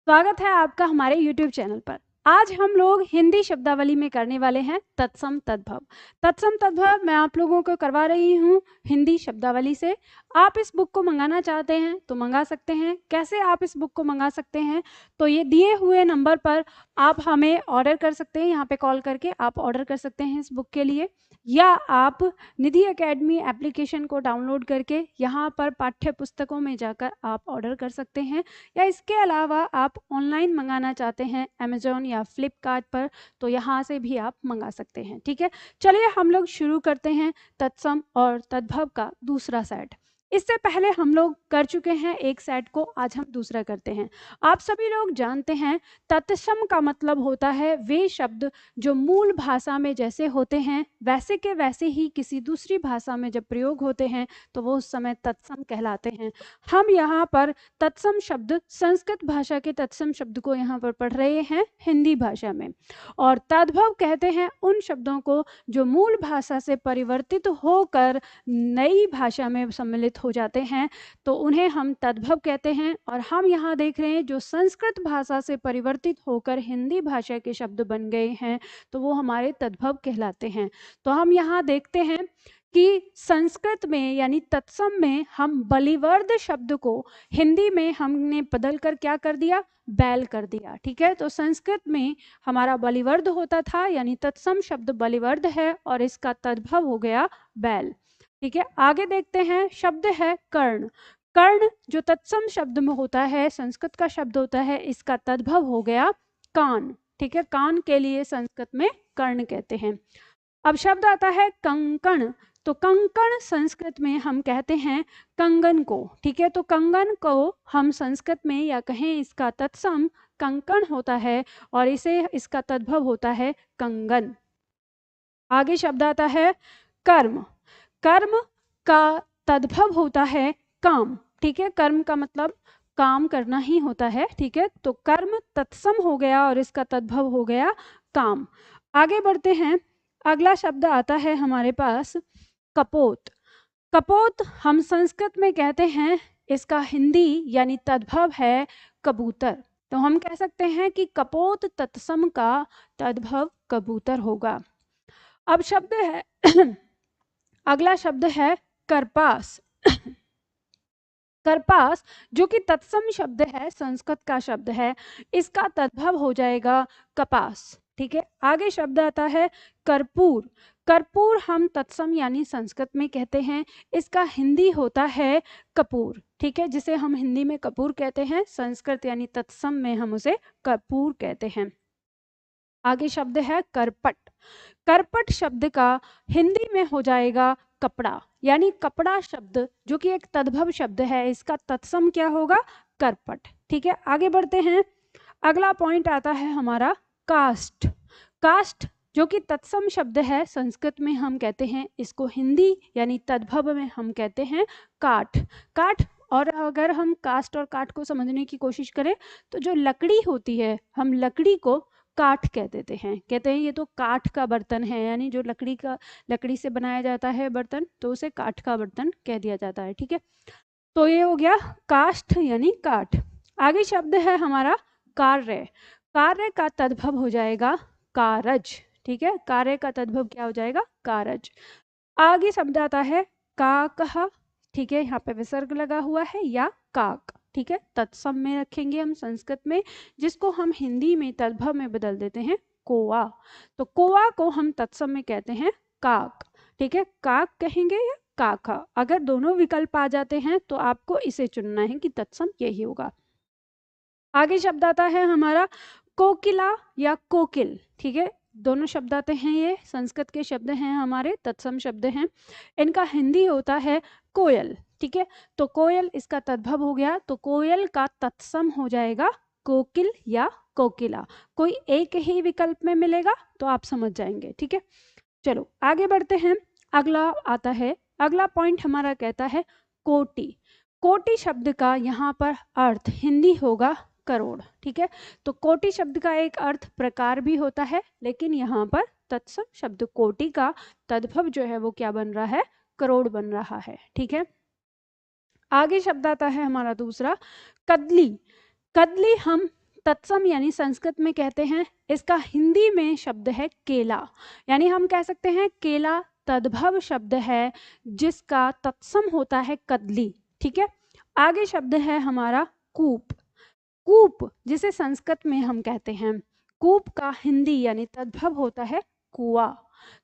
स्वागत है आपका हमारे YouTube चैनल पर। आज हम लोग हिंदी शब्दावली में करने वाले हैं तत्सम तद्भव। तत्सम तद्भव मैं आप लोगों को करवा रही हूँ हिंदी शब्दावली से। आप इस बुक को मंगाना चाहते हैं तो मंगा सकते हैं। कैसे आप इस बुक को मंगा सकते हैं, तो ये दिए हुए नंबर पर आप हमें ऑर्डर कर सकते हैं। यहाँ पे कॉल करके आप ऑर्डर कर सकते हैं इस बुक के लिए, या आप निधि एकेडमी एप्लीकेशन को डाउनलोड करके यहाँ पर पाठ्य पुस्तकों में जाकर आप ऑर्डर कर सकते हैं। या इसके अलावा आप ऑनलाइन मंगाना चाहते हैं अमेजोन या फ्लिपकार्ट पर, तो यहाँ से भी आप मंगा सकते हैं। ठीक है, चलिए हम लोग शुरू करते हैं तत्सम और तद्भव का दूसरा सेट। इससे पहले हम लोग कर चुके हैं एक सेट को, आज हम दूसरा करते हैं। आप सभी लोग जानते हैं तत्सम का मतलब होता है वे शब्द जो मूल भाषा में जैसे होते हैं वैसे के वैसे ही किसी दूसरी भाषा में जब प्रयोग होते हैं तो वो उस समय तत्सम कहलाते हैं। हम यहाँ पर तत्सम शब्द संस्कृत भाषा के तत्सम शब्द को यहाँ पर पढ़ रहे हैं हिंदी भाषा में, और तद्भव कहते हैं उन शब्दों को जो मूल भाषा से परिवर्तित होकर नई भाषा में सम्मिलित हो जाते हैं, तो उन्हें हम तद्भव कहते हैं। और हम यहाँ देख रहे हैं जो संस्कृत भाषा से परिवर्तित होकर हिंदी भाषा के शब्द बन गए हैं तो वो हमारे तद्भव कहलाते हैं। तो हम यहाँ देखते हैं कि संस्कृत में यानी तत्सम में हम बलिवर्द शब्द को हिंदी में हमने बदल कर क्या कर दिया, बैल कर दिया। ठीक है, तो संस्कृत में हमारा बलिवर्द होता था यानी तत्सम शब्द बलिवर्द है और इसका तद्भव हो गया बैल। ठीक है, आगे देखते हैं, शब्द है कर्ण। कर्ण जो तत्सम शब्द में होता है, संस्कृत का शब्द होता है, इसका तद्भव हो गया कान। ठीक है, कान के लिए संस्कृत में कर्ण कहते हैं। अब शब्द आता है कंकण। तो कंकण संस्कृत में हम कहते हैं कंगन को। ठीक है, तो कंगन को हम संस्कृत में या कहें इसका तत्सम कंकण होता है और इसे इसका तद्भव होता है कंगन। आगे शब्द आता है कर्म। कर्म का तद्भव होता है काम। ठीक है, कर्म का मतलब काम करना ही होता है। ठीक है, तो कर्म तत्सम हो गया और इसका तद्भव हो गया काम। आगे बढ़ते हैं, अगला शब्द आता है हमारे पास कपोत। कपोत हम संस्कृत में कहते हैं, इसका हिंदी यानी तद्भव है कबूतर। तो हम कह सकते हैं कि कपोत तत्सम का तद्भव कबूतर होगा। अब शब्द है अगला शब्द है करपास। करपास जो कि तत्सम शब्द है, संस्कृत का शब्द है, इसका तद्भव हो जाएगा कपास। ठीक है, आगे शब्द आता है कर्पूर। कर्पूर हम तत्सम यानी संस्कृत में कहते हैं, इसका हिंदी होता है कपूर। ठीक है, जिसे हम हिंदी में कपूर कहते हैं, संस्कृत यानी तत्सम में हम उसे कर्पूर कहते हैं। आगे शब्द है करपट। करपट शब्द का हिंदी में हो जाएगा कपड़ा, यानी कपड़ा शब्द जो कि एक तद्भव शब्द है, इसका तत्सम क्या होगा, करपट। ठीक है, आगे बढ़ते हैं, अगला पॉइंट आता है हमारा कास्ट। कास्ट जो कि तत्सम शब्द है, संस्कृत में हम कहते हैं इसको हिंदी यानी तद्भव में हम कहते हैं काठ। काठ, और अगर हम कास्ट और काठ को समझने की कोशिश करें तो जो लकड़ी होती है, हम लकड़ी को काठ कह देते हैं, कहते हैं ये तो काठ का बर्तन है, यानी जो लकड़ी से बनाया जाता है बर्तन, तो उसे काठ का बर्तन कह दिया जाता है। ठीक है, तो ये हो गया काष्ठ यानी काठ। आगे शब्द है हमारा कार्य। कार्य का तद्भव हो जाएगा कारज। ठीक है, कार्य का तद्भव क्या हो जाएगा, कारज। आगे शब्द आता है काकः। ठीक है, यहाँ पे विसर्ग लगा हुआ है, या काक। ठीक है, तत्सम में रखेंगे हम संस्कृत में, जिसको हम हिंदी में तद्भव में बदल देते हैं कोआ। तो कोआ को हम तत्सम में कहते हैं काक। ठीक है, काक कहेंगे या काका, अगर दोनों विकल्प आ जाते हैं तो आपको इसे चुनना है कि तत्सम यही होगा। आगे शब्द आता है हमारा कोकिला या कोकिल। ठीक है, दोनों शब्द आते हैं, ये संस्कृत के शब्द हैं, हमारे तत्सम शब्द हैं, इनका हिंदी होता है कोयल। ठीक है, तो कोयल इसका तद्भव हो गया, तो कोयल का तत्सम हो जाएगा कोकिल या कोकिला। कोई एक ही विकल्प में मिलेगा तो आप समझ जाएंगे। ठीक है, चलो आगे बढ़ते हैं, अगला आता है, अगला पॉइंट हमारा कहता है कोटि। कोटि शब्द का यहाँ पर अर्थ हिंदी होगा करोड़। ठीक है, तो कोटि शब्द का एक अर्थ प्रकार भी होता है, लेकिन यहाँ पर तत्सम शब्द कोटि का तद्भव जो है वो क्या बन रहा है, करोड़ बन रहा है। ठीक है, आगे शब्द आता है हमारा दूसरा कदली। कदली हम तत्सम यानी संस्कृत में कहते हैं, इसका हिंदी में शब्द है केला, यानी हम कह सकते हैं केला तद्भव शब्द है जिसका तत्सम होता है कदली। ठीक है, आगे शब्द है हमारा कूप। कूप जिसे संस्कृत में हम कहते हैं, कूप का हिंदी यानी तद्भव होता है कुआं।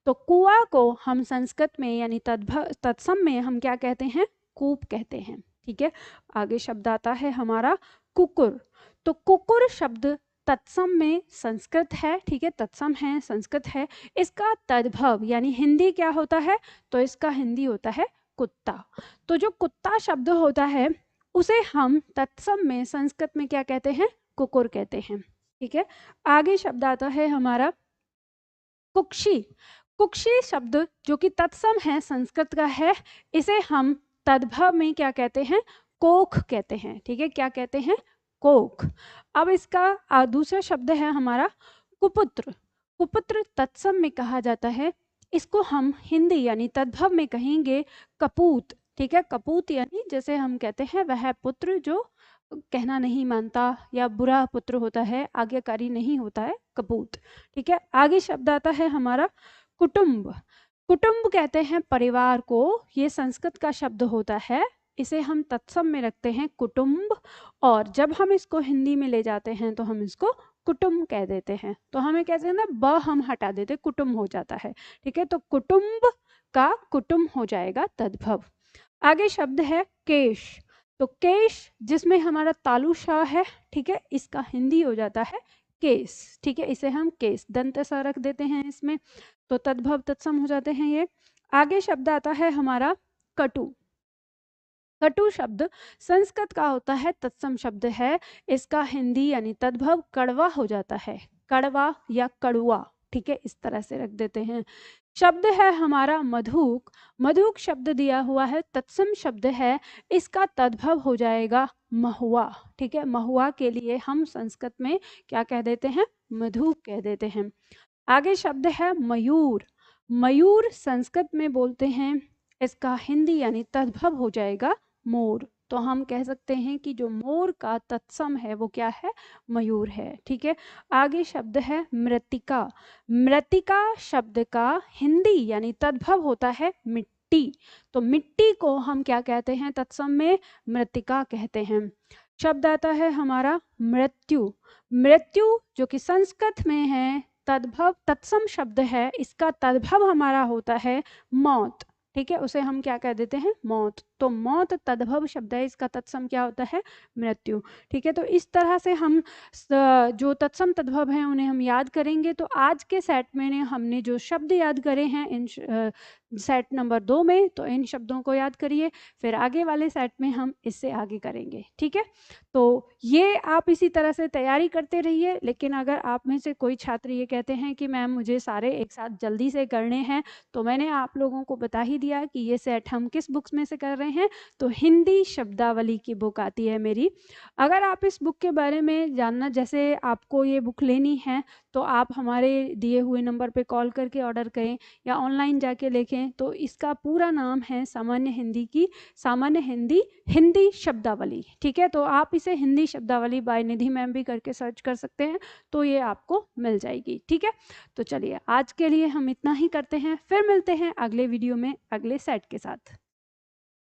तो कुआं को हम संस्कृत में यानी तत्सम में हम क्या कहते हैं, कूप कहते हैं। ठीक है, आगे शब्द आता है हमारा कुकुर। तो कुकुर शब्द तत्सम में संस्कृत है, ठीक है, तत्सम है, संस्कृत है। इसका तद्भव यानी हिंदी क्या होता है, तो इसका हिंदी होता है कुत्ता। तो जो कुत्ता शब्द होता है उसे हम तत्सम में संस्कृत में क्या कहते हैं, कुकुर कहते हैं। ठीक है, आगे शब्द आता है हमारा कुक्षी। कुक्षी शब्द जो कि तत्सम है, संस्कृत का है, इसे हम तद्भव में क्या कहते हैं, कोख कहते हैं। ठीक है, क्या कहते हैं, कोख। अब इसका दूसरा शब्द है हमारा कुपुत्र। कुपुत्र तत्सम में कहा जाता है, इसको हम हिंदी यानी तद्भव में कहेंगे कपूत। ठीक है, कपूत यानी जैसे हम कहते हैं वह पुत्र जो कहना नहीं मानता या बुरा पुत्र होता है, आज्ञाकारी नहीं होता है, कपूत। ठीक है, आगे शब्द आता है हमारा कुटुंब। कुटुंब कहते हैं परिवार को, ये संस्कृत का शब्द होता है, इसे हम तत्सम में रखते हैं कुटुंब, और जब हम इसको हिंदी में ले जाते हैं तो हम इसको कुटुंब कह देते हैं। तो हमें कहते हैं ना, ब हम हटा देते, कुटुंब हो जाता है। ठीक है, तो कुटुंब का कुटुंब हो जाएगा तद्भव। आगे शब्द है केश। तो केश जिसमें हमारा तालु श है, ठीक है, इसका हिंदी हो जाता है केस। ठीक है, इसे हम केस दंत सा रख देते हैं इसमें, तो तद्भव तत्सम हो जाते हैं ये। आगे शब्द आता है हमारा कटु। कटु शब्द संस्कृत का होता है, तत्सम शब्द है, इसका हिंदी यानी तद्भव कड़वा हो जाता है, कड़वा या कड़ुआ। ठीक है, इस तरह से रख देते हैं। शब्द है हमारा मधुक। मधुक शब्द दिया हुआ है, तत्सम शब्द है, इसका तद्भव हो जाएगा महुआ। ठीक है, महुआ के लिए हम संस्कृत में क्या कह देते हैं, मधुक कह देते हैं। आगे शब्द है मयूर। मयूर संस्कृत में बोलते हैं, इसका हिंदी यानी तद्भव हो जाएगा मोर। तो हम कह सकते हैं कि जो मोर का तत्सम है वो क्या है, मयूर है। ठीक है, आगे शब्द है मृत्तिका। मृत्तिका शब्द का हिंदी यानी तद्भव होता है मिट्टी। तो मिट्टी को हम क्या कहते हैं, तत्सम में मृत्तिका कहते हैं। शब्द आता है हमारा मृत्यु। मृत्यु जो कि संस्कृत में है, तद्भव तत्सम शब्द है, इसका तद्भव हमारा होता है मौत। ठीक है, उसे हम क्या कह देते हैं, मौत। तो मौत तद्भव शब्द है, इसका तत्सम क्या होता है, मृत्यु। ठीक है, तो इस तरह से हम जो तत्सम तद्भव हैं उन्हें हम याद करेंगे। तो आज के सेट में हमने जो शब्द याद करे हैं इन सेट नंबर 2 में, तो इन शब्दों को याद करिए, फिर आगे वाले सेट में हम इससे आगे करेंगे। ठीक है, तो ये आप इसी तरह से तैयारी करते रहिए। लेकिन अगर आप में से कोई छात्र ये कहते हैं कि मैम मुझे सारे एक साथ जल्दी से करने हैं, तो मैंने आप लोगों को बता ही दिया कि ये सेट हम किस बुक्स में से कर रहे हैं। तो हिंदी शब्दावली की बुक आती है मेरी। अगर आप इस बुक के बारे में जानना, जैसे आपको ये बुक लेनी है, तो आप हमारे दिए हुए नंबर पे कॉल करके ऑर्डर करें या ऑनलाइन जाके लिखें। तो इसका पूरा नाम है सामान्य हिंदी हिंदी शब्दावली। ठीक है, तो आप इसे हिंदी शब्दावली बाय निधि मैम भी करके सर्च कर सकते हैं, तो ये आपको मिल जाएगी। ठीक है, तो चलिए आज के लिए हम इतना ही करते हैं, फिर मिलते हैं अगले वीडियो में अगले सेट के साथ।